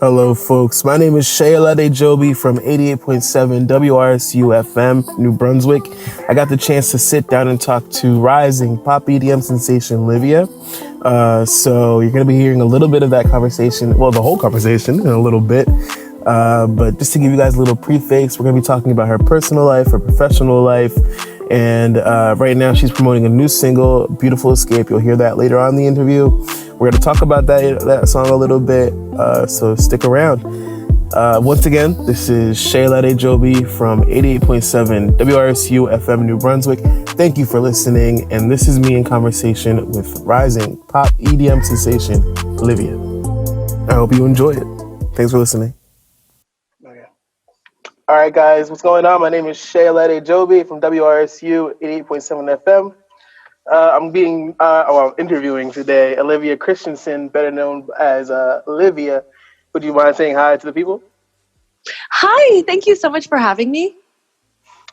Hello, folks. My name is Aladejobi from 88.7 WRSU FM, New Brunswick. I got the chance to sit down and talk to rising pop EDM sensation LIVVIA. So you're going to be hearing a little bit of that conversation, well, the whole conversation in a little bit. But just to give you guys a little prefix, we're going to be talking about her personal life, her professional life. And right now she's promoting a new single, Beautiful Escape. You'll hear that later on in the interview. We're going to talk about that song a little bit, so stick around. Once again, this is Aladejobi from 88.7 WRSU FM New Brunswick. Thank you for listening, and this is me in conversation with rising pop EDM sensation, LIVVIA. I hope you enjoy it. Thanks for listening. Okay. All right, guys, what's going on? My name is Aladejobi from WRSU 88.7 FM. I'm interviewing today Olivia Christensen, better known as LIVVIA. Would you mind saying hi to the people? Hi, thank you so much for having me.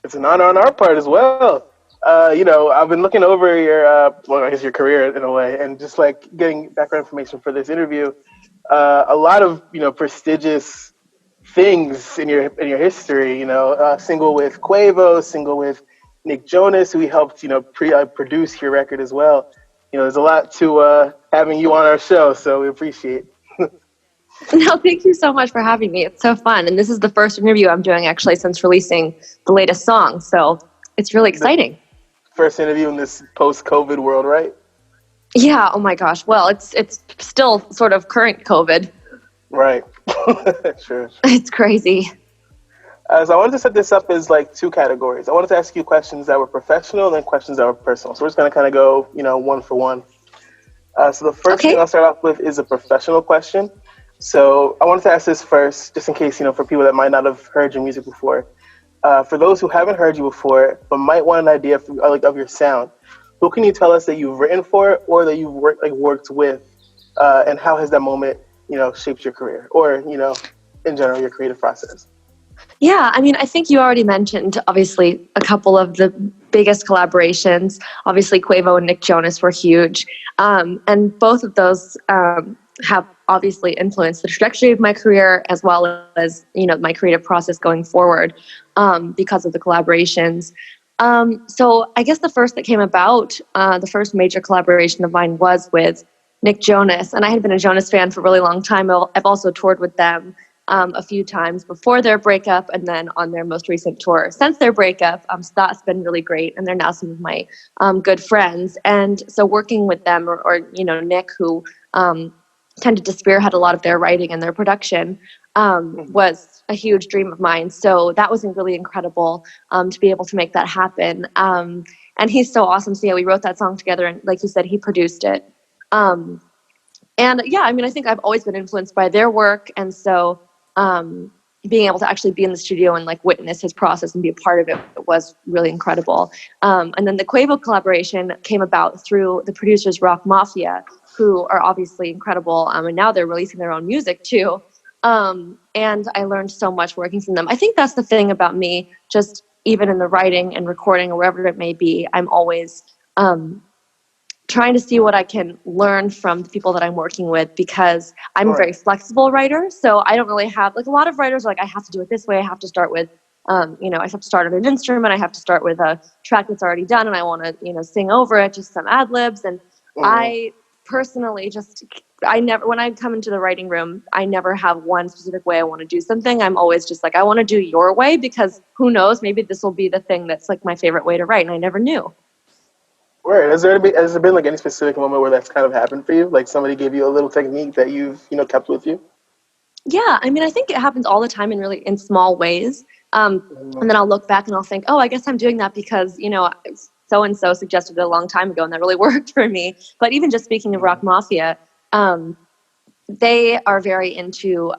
It's an honor on our part as well. I've been looking over your career in a way, and just like getting background information for this interview. A lot of prestigious things in your history. Single with Quavo, single with Nick Jonas, who helped produce your record as well. There's a lot to having you on our show, so we appreciate. No, thank you so much for having me. It's so fun, and this is the first interview I'm doing actually since releasing the latest song, so it's really exciting. The first interview in this post-COVID world, right? Yeah. Oh my gosh. Well, it's still sort of current COVID. Right. Sure. It's crazy. So I wanted to set this up as like two categories. I wanted to ask you questions that were professional and then questions that were personal. So we're just going to kind of go, one for one. So the first thing I'll start off with is a professional question. So I wanted to ask this first, just in case, for people that might not have heard your music before. For those who haven't heard you before, but might want an idea of your sound, who can you tell us that you've written for or that you've worked with, and how has that moment, shaped your career or, in general, your creative process? Yeah, I think you already mentioned, obviously, a couple of the biggest collaborations. Obviously, Quavo and Nick Jonas were huge. And both of those have obviously influenced the trajectory of my career as well as, my creative process going forward because of the collaborations. So I guess the first that came about, the first major collaboration of mine was with Nick Jonas. And I had been a Jonas fan for a really long time. I've also toured with them a few times before their breakup and then on their most recent tour since their breakup. So that's been really great. And they're now some of my good friends. And so working with them or Nick, who tended to spearhead a lot of their writing and their production, was a huge dream of mine. So that was really incredible to be able to make that happen. And he's so awesome. So yeah, we wrote that song together and like you said, he produced it. And yeah, I think I've always been influenced by their work. And so being able to actually be in the studio and witness his process and be a part of it was really incredible. And then the Quavo collaboration came about through the producers Rock Mafia, who are obviously incredible. And now they're releasing their own music too. And I learned so much working from them. I think that's the thing about me, just even in the writing and recording or wherever it may be, I'm always trying to see what I can learn from the people that I'm working with because I'm a very flexible writer. So I don't really have, a lot of writers are I have to do it this way. I have to start with, I have to start on an instrument. I have to start with a track that's already done and I want to, sing over it, just some ad libs. And I personally when I come into the writing room, I never have one specific way I want to do something. I'm always just I want to do your way because who knows, maybe this will be the thing that's my favorite way to write. And I never knew. Right. Has there been any specific moment where that's kind of happened for you? Somebody gave you a little technique that you've, kept with you? Yeah. I think it happens all the time in small ways. And then I'll look back and I'll think, I guess I'm doing that because, so-and-so suggested it a long time ago and that really worked for me. But even just speaking of Rock Mafia, they are very into,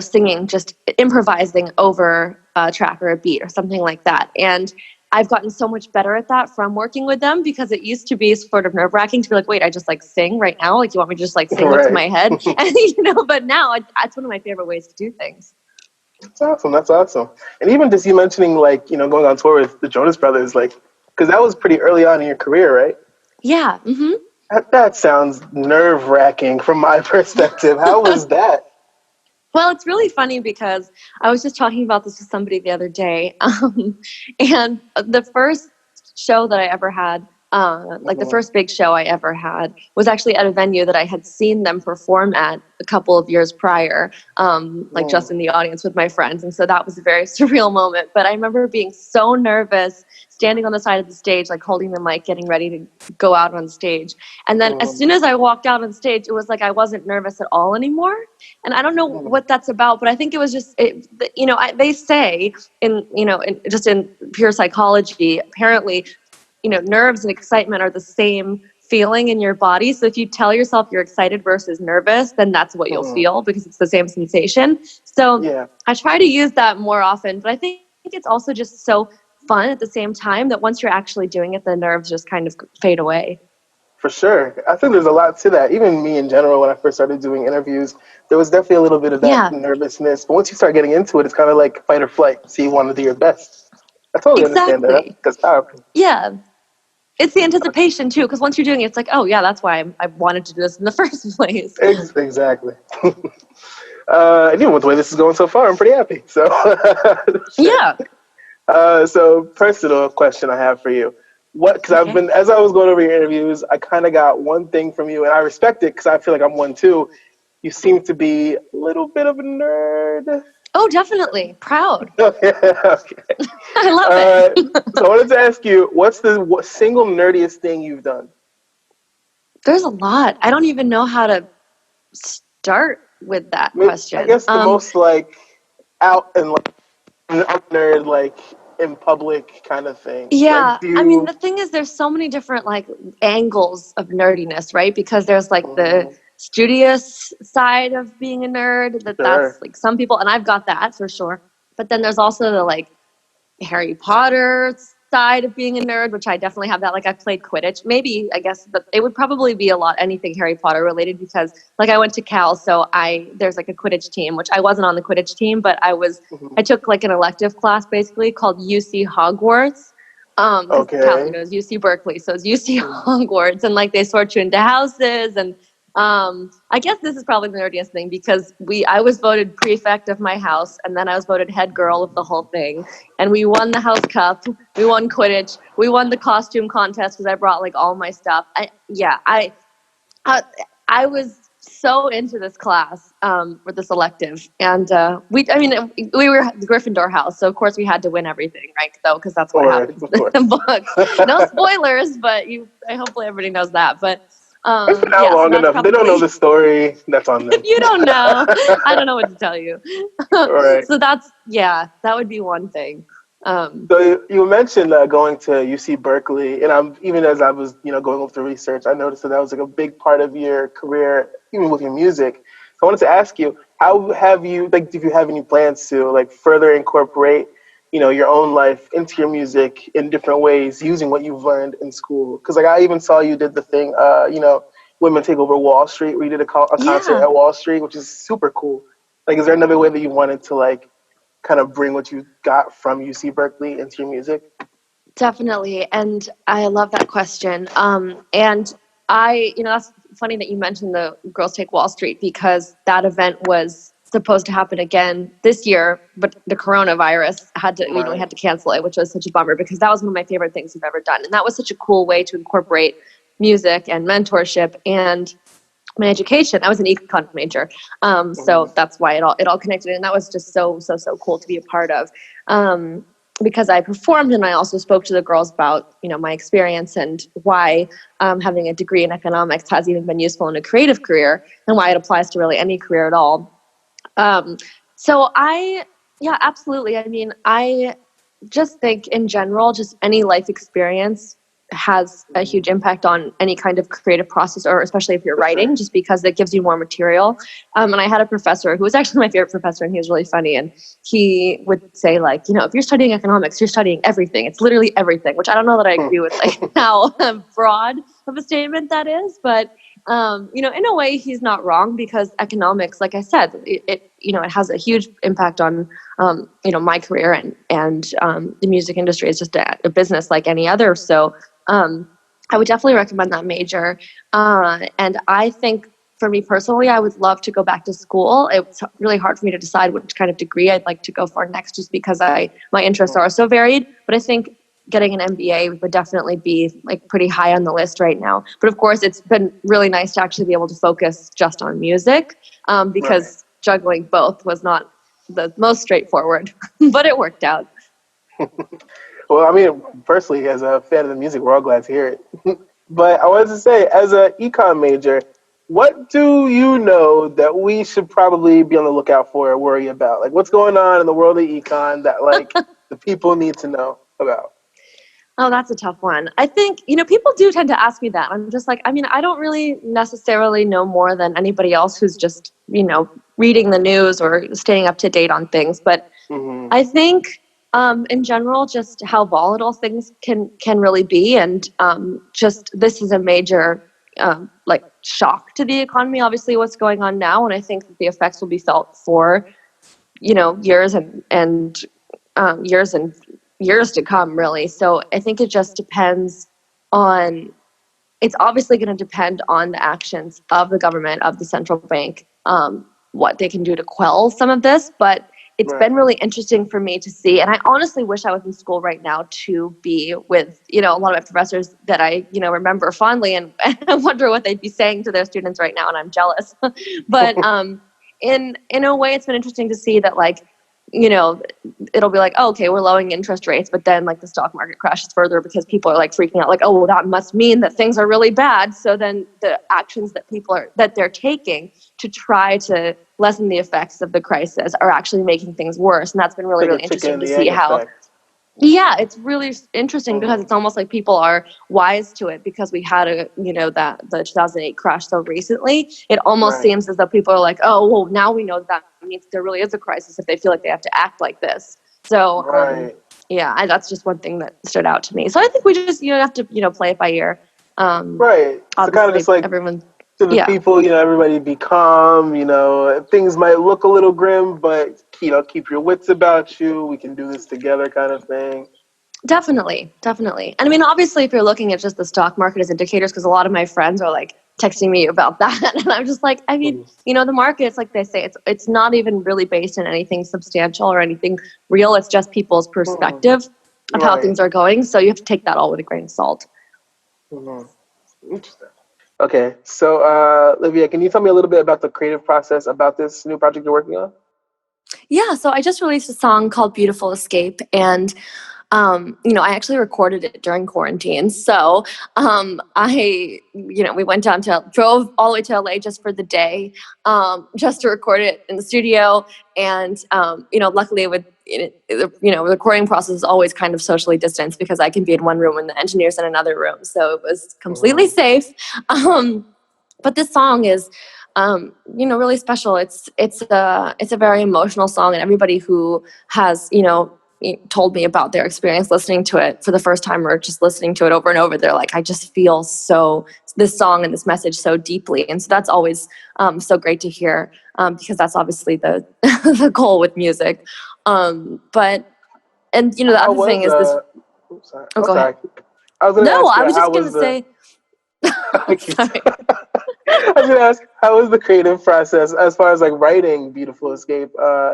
singing, just improvising over a track or a beat or something like that. And I've gotten so much better at that from working with them because it used to be sort of nerve-wracking to be wait, I just sing right now? You want me to just sing what's in my head? And, but now that's one of my favorite ways to do things. That's awesome. And even just you mentioning going on tour with the Jonas Brothers, because that was pretty early on in your career, right? Yeah. Mm-hmm. That sounds nerve-wracking from my perspective. How was that? Well, it's really funny because I was just talking about this with somebody the other day, and the first show that I ever had, like the first big show I ever had, was actually at a venue that I had seen them perform at a couple of years prior, like just in the audience with my friends, and so that was a very surreal moment. But I remember being so nervous, standing on the side of the stage, like holding the mic, getting ready to go out on stage, and then as soon as I walked out on stage, it was like I wasn't nervous at all anymore. And I don't know what that's about, but I think it was just, they say just in pure psychology, apparently, nerves and excitement are the same feeling in your body. So if you tell yourself you're excited versus nervous, then that's what you'll feel because it's the same sensation. So I try to use that more often, but I think it's also just so fun at the same time that once you're actually doing it, the nerves just kind of fade away. For sure. I think there's a lot to that. Even me in general, when I first started doing interviews, there was definitely a little bit of that nervousness. But once you start getting into it, it's kind of like fight or flight. So you want to do your best. I totally understand that. That's powerful. Yeah. It's the anticipation, too, because once you're doing it, it's like, oh, yeah, that's why I wanted to do this in the first place. Exactly. And even with the way this is going so far, I'm pretty happy. So, yeah. So, personal question I have for you. Because as I was going over your interviews, I kind of got one thing from you, and I respect it because I feel like I'm one too. You seem to be a little bit of a nerd. Oh, definitely. Proud. Okay. I love it. So I wanted to ask you, what's the single nerdiest thing you've done? There's a lot. I don't even know how to start with that question. I guess the most out and nerd in public kind of thing. Yeah. I mean, the thing is there's so many different angles of nerdiness, right? Because there's the studious side of being a nerd that's some people, and I've got that for sure. But then there's also the Harry Potter side of being a nerd, which I definitely have that. I played Quidditch. Maybe, I guess, but it would probably be anything Harry Potter related because I went to Cal, so there's a Quidditch team, which I wasn't on the Quidditch team, but I took an elective class basically called UC Hogwarts. Cal goes UC Berkeley, so it's UC Hogwarts, and they sort you into houses and I guess this is probably the nerdiest thing because I was voted prefect of my house, and then I was voted head girl of the whole thing, and we won the house cup, we won Quidditch, we won the costume contest because I brought all my stuff. I was so into this class with this elective, and we were the Gryffindor house, so of course we had to win everything, right? Though, because that's what happens in the books. No spoilers, but hopefully everybody knows that, but. It's been out long enough. They don't know the story. That's on them. If you don't know, I don't know what to tell you. Right. So that would be one thing. So you mentioned going to UC Berkeley, and even as I was going over the research, I noticed that was a big part of your career, even with your music. So I wanted to ask you, how have you if you have any plans to further incorporate your own life into your music in different ways using what you've learned in school? Because I even saw you did the thing, Women Take Over Wall Street, where you did a concert at Wall Street, which is super cool. Is there another way that you wanted to kind of bring what you got from UC Berkeley into your music? Definitely, and I love that question. And that's funny that you mentioned the Girls Take Wall Street because that event was supposed to happen again this year, but the coronavirus had to, we had to cancel it, which was such a bummer because that was one of my favorite things I've ever done. And that was such a cool way to incorporate music and mentorship and my education. I was an econ major. So that's why it all connected. And that was just so cool to be a part of. Because I performed and I also spoke to the girls about, my experience and why having a degree in economics has even been useful in a creative career and why it applies to really any career at all. Absolutely. I mean, I just think in general, just any life experience has a huge impact on any kind of creative process, or especially if you're writing, just because it gives you more material. And I had a professor who was actually my favorite professor, and he was really funny. And he would say if you're studying economics, you're studying everything. It's literally everything, which I don't know that I agree with how broad of a statement that is, but in a way he's not wrong because economics, like I said, it has a huge impact on, my career and the music industry is just a business like any other. So I would definitely recommend that major. And I think for me personally, I would love to go back to school. It's really hard for me to decide which kind of degree I'd like to go for next, just because my interests are so varied. But I think getting an MBA would definitely be like pretty high on the list right now. But of course, it's been really nice to actually be able to focus just on music, because juggling both was not the most straightforward, but it worked out. Well, I mean, personally, as a fan of the music, we're all glad to hear it. But I wanted to say, as an econ major, what do you know that we should probably be on the lookout for or worry about? Like, what's going on in the world of econ that, like, the people need to know about? Oh, that's a tough one. I think, people do tend to ask me that. I'm just like, I mean, I don't really necessarily know more than anybody else who's just, reading the news or staying up to date on things. But I think in general, just how volatile things can really be. And just this is a major shock to the economy, obviously, what's going on now. And I think that the effects will be felt for, years and years to come, really. So I think it just depends on, it's obviously going to depend on the actions of the government, of the central bank, what they can do to quell some of this. But it's been really interesting for me to see. And I honestly wish I was in school right now to be with, a lot of my professors that I, remember fondly, and I wonder what they'd be saying to their students right now. And I'm jealous. But in a way, it's been interesting to see that, it'll be like, oh, okay, we're lowering interest rates, but then the stock market crashes further because people are freaking out, oh, well, that must mean that things are really bad. So then the actions that they're taking to try to lessen the effects of the crisis are actually making things worse. And that's been really, really interesting to see how. Yeah, it's really interesting because it's almost like people are wise to it because we had the 2008 crash so recently. It almost seems as though people are like, oh, well, now we know that means there really is a crisis if they feel like they have to act like this. So, that's just one thing that stood out to me. So I think we just have to play it by ear. So kind of just like everyone. To the people, everybody be calm, things might look a little grim, but, keep your wits about you. We can do this together kind of thing. Definitely. And I mean, obviously, if you're looking at just the stock market as indicators, because a lot of my friends are texting me about that. And I'm just like, I mean, the markets, like they say, it's not even really based on anything substantial or anything real. It's just people's perspective of how things are going. So you have to take that all with a grain of salt. Interesting. Okay, so Livvia, can you tell me a little bit about the creative process about this new project you're working on? Yeah, so I just released a song called Beautiful Escape, and I actually recorded it during quarantine. So we went drove all the way to LA just for the day, just to record it in the studio. And, luckily the recording process is always kind of socially distanced because I can be in one room and the engineer's in another room. So it was completely safe. But this song is, really special. It's a very emotional song, and everybody who has, told me about their experience listening to it for the first time or just listening to it over and over, they're like, I just feel this song and this message so deeply. And so that's always so great to hear, because that's obviously the the goal with music. The other thing is this. Oops, sorry. Oh, go ahead. I was just going to say. Sorry. I was going to ask, how was the creative process as far as writing Beautiful Escape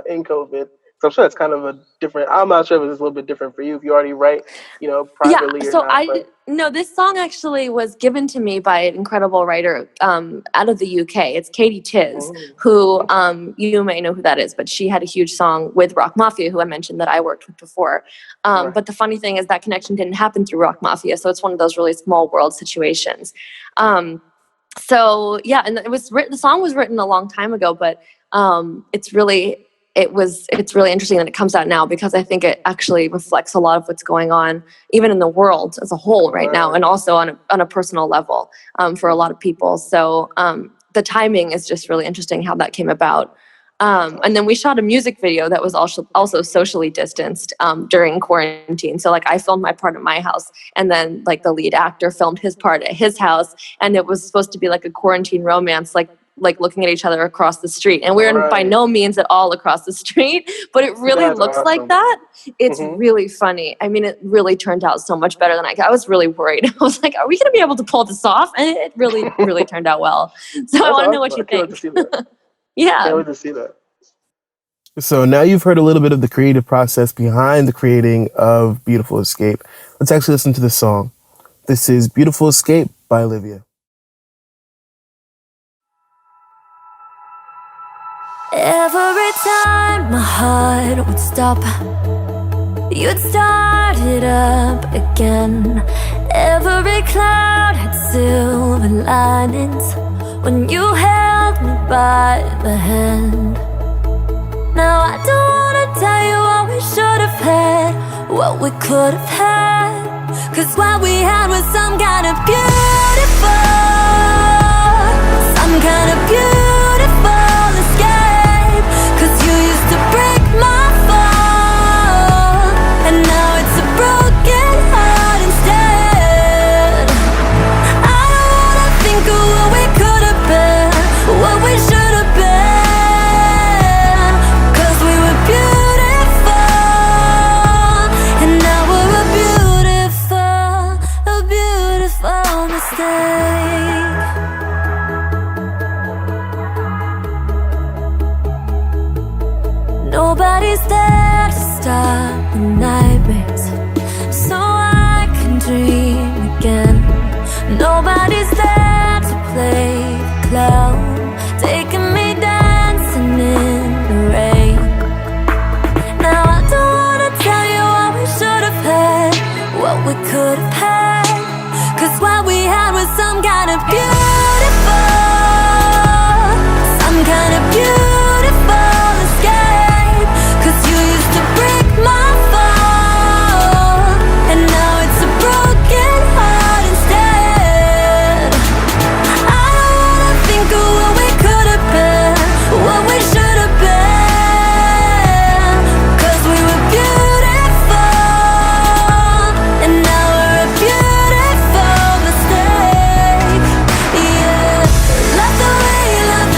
in COVID? So I'm sure it's kind of a different. I'm not sure if it's a little bit different for you if you already write, privately or not. No, this song actually was given to me by an incredible writer out of the UK. It's Katie Tiz, who you may know who that is, but she had a huge song with Rock Mafia, who I mentioned that I worked with before. But the funny thing is that connection didn't happen through Rock Mafia, so it's one of those really small world situations. And the song was written a long time ago, but it's really interesting that it comes out now because I think it actually reflects a lot of what's going on even in the world as a whole right now, and also on a personal level for a lot of people. So the timing is just really interesting how that came about. And then we shot a music video that was also socially distanced during quarantine. So I filmed my part at my house, and then the lead actor filmed his part at his house, and it was supposed to be a quarantine romance, like looking at each other across the street. And we're by no means at all across the street, but it really looks like that. It's really funny. I mean, it really turned out so much better than I was really worried. I was like, are we going to be able to pull this off? And it really, really turned out well. So I want to know what you think. To see that. Yeah. Can't wait to see that. So now you've heard a little bit of the creative process behind the creating of Beautiful Escape. Let's actually listen to the song. This is Beautiful Escape by LIVVIA. Every time my heart would stop, you'd start it up again. Every cloud had silver linings when you held me by the hand. Now I don't wanna tell you what we should have had, what we could have had, 'cause what we had was some kind of beautiful, some kind of beautiful escape. 'Cause you used to break my fall, and now it's a broken heart instead. I don't wanna think of what we could have been, what we should have been. 'Cause we were beautiful, and now we're a beautiful mistake. Nobody's there to stop the nightmares, so I can dream again. Nobody's there to play the clown, taking me dancing in the rain. Now I don't wanna tell you what we should have had, what we could have had, 'cause what we had was some kind of beautiful, some kind of beautiful escape. 'Cause you used to break my fall, and now it's a broken heart instead. I don't wanna think of what we could have been, what we should have been. 'Cause we were beautiful, and now we're a beautiful mistake. Yeah, love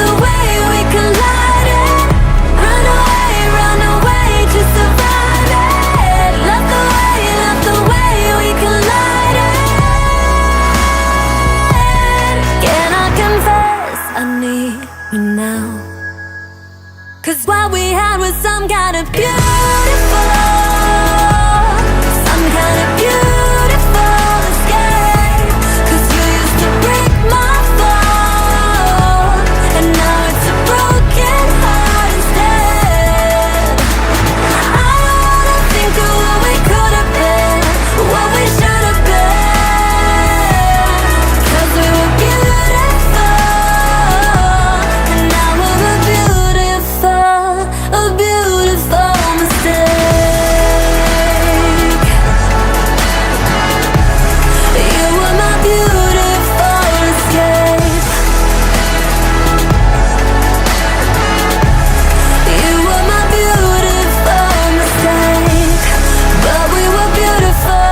the way we collided. Run away to survive it. Love the way we collided. Can I confess I need you now? 'Cause what we had was some kind of beautiful, some kind of beautiful escape. 'Cause you used to break my fall, and now it's a broken heart instead. I don't wanna think of what we could have been, what we should have been. 'Cause we were beautiful, and now we're a beautiful mistake. You were my beautiful escape. You were my beautiful mistake, but we were beautiful.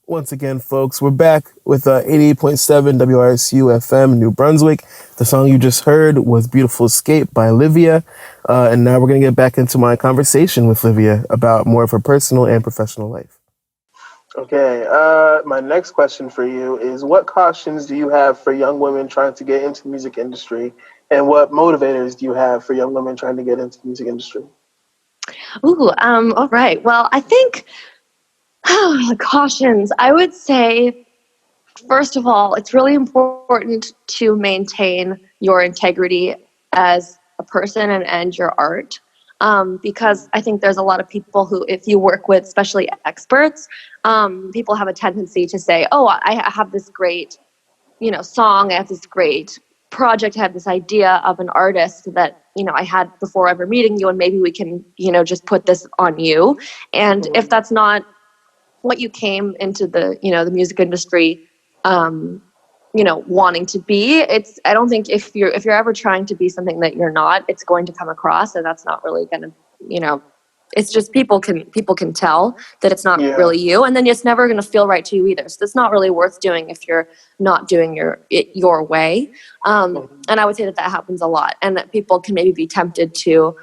Once again, folks, we're back with 88.7 WRSU FM, New Brunswick. The song you just heard was Beautiful Escape by LIVVIA. And now we're going to get back into my conversation with LIVVIA about more of her personal and professional life. Okay, my next question for you is, what cautions do you have for young women trying to get into the music industry, and what motivators do you have for young women trying to get into the music industry? All right. Well, I think cautions. I would say, first of all, it's really important to maintain your integrity as a person and your art. Because I think there's a lot of people who, if you work with, especially experts, people have a tendency to say, oh, I have this great, song, I have this great project, I have this idea of an artist that, I had before ever meeting you, and maybe we can, just put this on you. And if that's not what you came into the, the music industry, wanting to be, I don't think if you're ever trying to be something that you're not, it's going to come across, and that's not really going to, it's just people can tell that it's not Yeah. really you, and then it's never going to feel right to you either. So it's not really worth doing if you're not doing your way. And I would say that happens a lot, and that people can maybe be tempted to,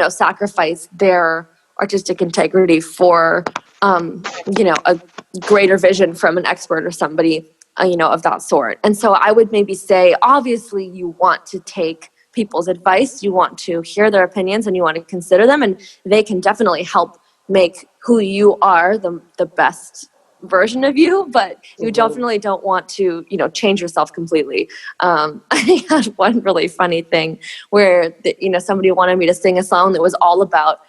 sacrifice their artistic integrity for, a greater vision from an expert or somebody, of that sort. And so I would maybe say, obviously, you want to take people's advice, you want to hear their opinions, and you want to consider them, and they can definitely help make who you are the best version of you, but you definitely don't want to, change yourself completely. I had one really funny thing where, somebody wanted me to sing a song that was all about,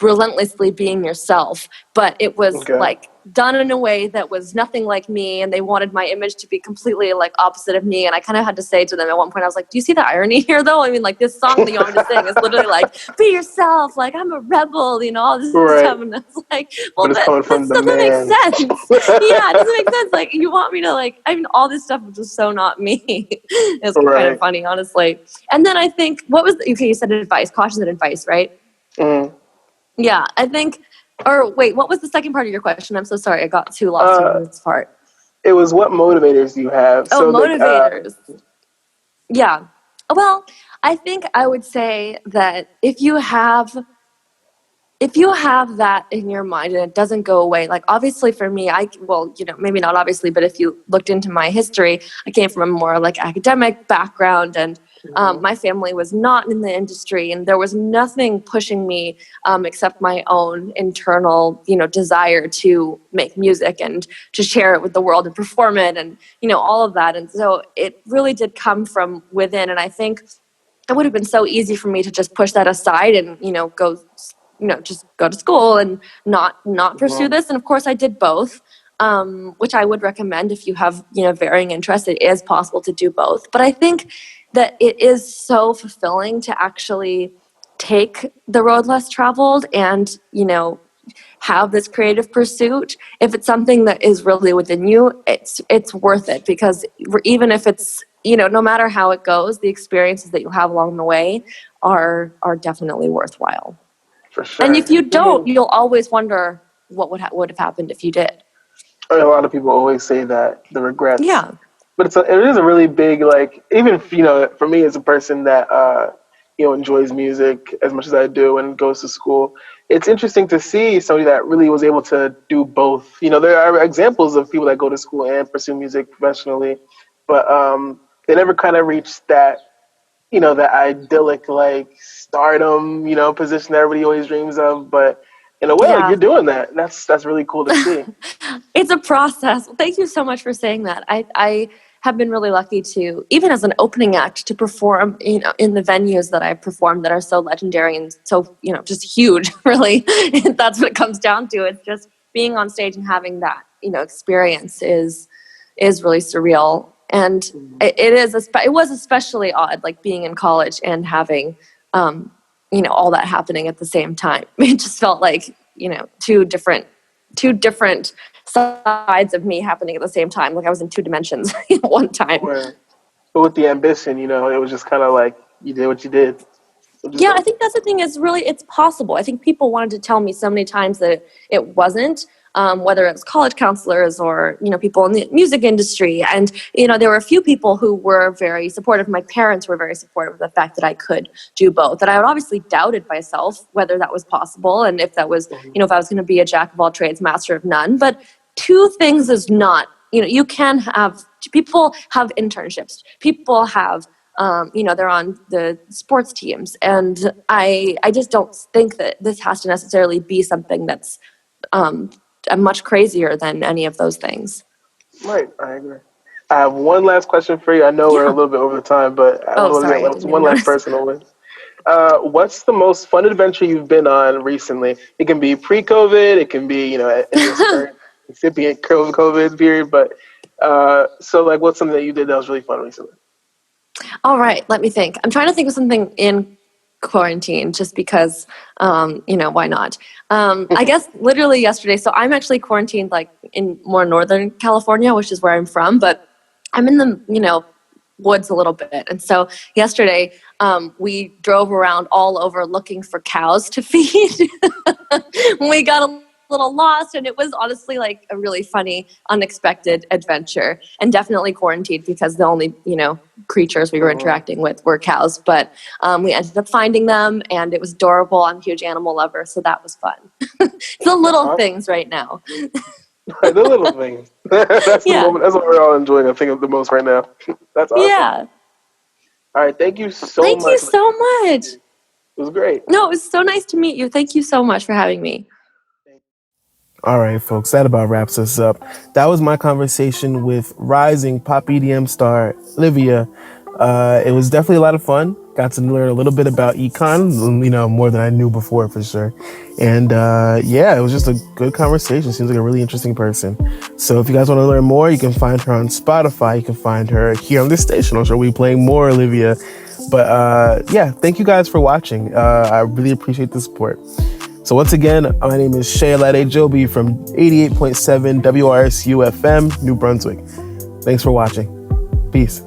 relentlessly being yourself, but it was like done in a way that was nothing like me, and they wanted my image to be completely like opposite of me. And I kind of had to say to them at one point, I was like, do you see the irony here though? I mean, like, this song that you want me to sing is literally like, be yourself, like, I'm a rebel, all this stuff. And it's like, well, but it's coming from the doesn't make man. sense. Yeah, it doesn't make sense. Like, you want me to, like, I mean, all this stuff was just so not me. It's kind of funny, honestly. And then I think, you said advice, cautions and advice, right? Mm-hmm. Yeah, I think, or wait, what was the second part of your question? I'm so sorry, I got too lost in this part. It was, what motivators do you have? Oh, motivators. Yeah. Well, I think I would say that if you have that in your mind and it doesn't go away, like, obviously for me, maybe not obviously, but if you looked into my history, I came from a more like academic background, and my family was not in the industry, and there was nothing pushing me except my own internal, desire to make music and to share it with the world and perform it, and, all of that. And so it really did come from within. And I think it would have been so easy for me to just push that aside and, just go to school and not pursue this. And of course I did both, which I would recommend if you have, varying interests. It is possible to do both. But I think that it is so fulfilling to actually take the road less traveled and, have this creative pursuit. If it's something that is really within you, it's worth it, because even if it's, no matter how it goes, the experiences that you have along the way are definitely worthwhile. For sure. And if you don't, you'll always wonder what would have happened if you did. A lot of people always say that, the regrets. Yeah. But it is a really big, like, even, for me as a person that, enjoys music as much as I do and goes to school, it's interesting to see somebody that really was able to do both. There are examples of people that go to school and pursue music professionally, but they never kind of reached that, that idyllic, like, stardom, position that everybody always dreams of. But in a way, like, you're doing that. That's really cool to see. It's a process. Thank you so much for saying that. I have been really lucky to, even as an opening act, to perform, in the venues that I've performed that are so legendary and so, just huge, really. That's what it comes down to. It's just being on stage and having that, experience is really surreal. And it was especially odd, like being in college and having, all that happening at the same time. It just felt like, two different sides of me happening at the same time. Like I was in two dimensions at one time. But with the ambition, it was just kind of like you did what you did. Yeah, I think that's the thing, is really, it's possible. I think people wanted to tell me so many times that it wasn't, whether it's college counselors or, people in the music industry. And, there were a few people who were very supportive. My parents were very supportive of the fact that I could do both. And I would obviously doubted myself whether that was possible, and if that was, if I was going to be a jack of all trades, master of none. But two things is not, you can have, people have internships. People have, they're on the sports teams. And I just don't think that this has to necessarily be something that's much crazier than any of those things. Right, I agree. I have one last question for you. I know we're a little bit over the time, but I want to get one last personal one. What's the most fun adventure you've been on recently? It can be pre-COVID, it can be, in this current incipient COVID period, but so like, what's something that you did that was really fun recently? All right, let me think. I'm trying to think of something in quarantine, just because, why not? I guess literally yesterday. So I'm actually quarantined like in more Northern California, which is where I'm from, but I'm in the, woods a little bit. And so yesterday we drove around all over looking for cows to feed. We got a little lost, and it was honestly like a really funny, unexpected adventure, and definitely quarantined because the only, creatures we were interacting with were cows. But we ended up finding them, and it was adorable. I'm a huge animal lover, so that was fun. It's the little things right now. The little things. That's the moment. That's what we're all enjoying, I think, of the most right now. That's awesome. Yeah. All right. Thank you so much. Thank you so much. It was great. No, it was so nice to meet you. Thank you so much for having me. All right, folks, that about wraps us up. That was my conversation with rising pop EDM star LIVVIA. It was definitely a lot of fun. Got to learn a little bit about econ, more than I knew before for sure. And it was just a good conversation. Seems like a really interesting person. So if you guys want to learn more, you can find her on Spotify. You can find her here on this station. I'm sure we'll be playing more LIVVIA. But thank you guys for watching. I really appreciate the support. So once again, my name is Seyi Aladejobi from 88.7 WRSU FM, New Brunswick. Thanks for watching. Peace.